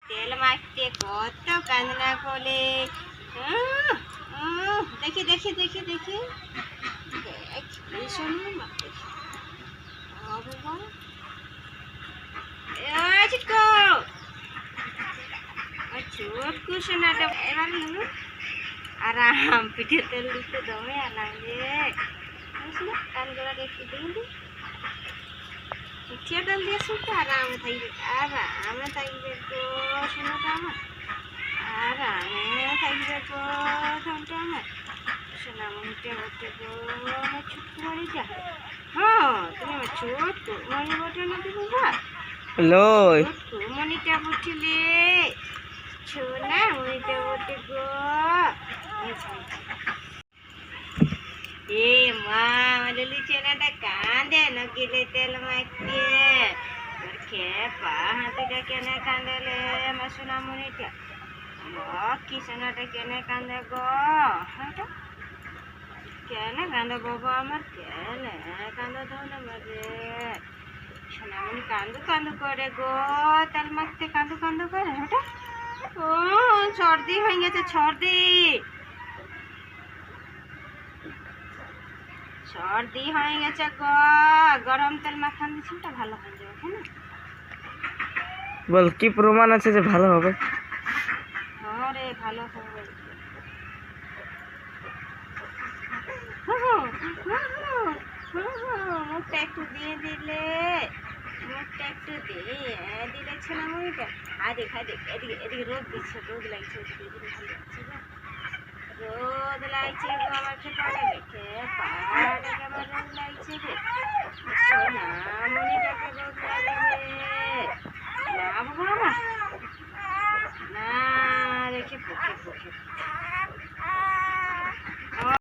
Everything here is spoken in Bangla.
তেল মাখতে কত কান্না করে। দেখি দেখি দেখি দেখি দেখ শোনো মাখতে বাবা চিটকো ছোট কুসুনাটা এবার আরাম পিঠে তেল দিতে দমে আরাম রে কানগুলো একটু দিন পিঠে তেল দিয়ে শুনতে আরামে থাকবে আরামে থাকবে তো শোনাটা আমার আরামে থাকবে তো ধানটা আমার সোনামণিটা বটে গো আমার ছোট্ট মণিটা। হ্যাঁ তুমি আমার ছোট্ট মণি বটে না তো বাবা লই ছোট্ট মণিটা বটিলে সোনা মণিটা বটে গো। এ মা আমাদের চেনাটা কাঁদে নকিলে তেল মাখিয়ে তোর খেপা হাতিটা কেনে কাঁদেলে আমার সোনামণিটা কি সোনাটা কেনে কাঁদে গো কেনে কাঁদে বাবা আমার কেনে কাঁদে ধন মাঝে সোনামণি কান্দু কান্দু করে গো তেল মাখতে কান্দু কান্দু করে ওটা ও সর্দি হয়ে গেছে সর্দি সর্দি হয়ে গেছে গো গরম তেল মাখান দিচ্ছিটা ভালো হয়ে যাবে হ্যাঁ বল কি প্রমাণ আছে যে ভালো হবে? হ্যাঁ রে ভালো হবে। মুখটা একটু দিয়ে দিলে মুখটা একটু দিয়ে দিলে সোনামণিটা আদেখ আদেখ এদিকে এদিকে রোদ দিচ্ছে রোদ লাগছে এদিকে ভালো লাগছে গো রোদ লাগছে গো আমার খেপাটা দেখে পাটাকে আমার রোদ লাগছে রে সোনামণিটাকে রোদ লাগে রে না বাবা আমার না রেখে পক্ষে পক্ষে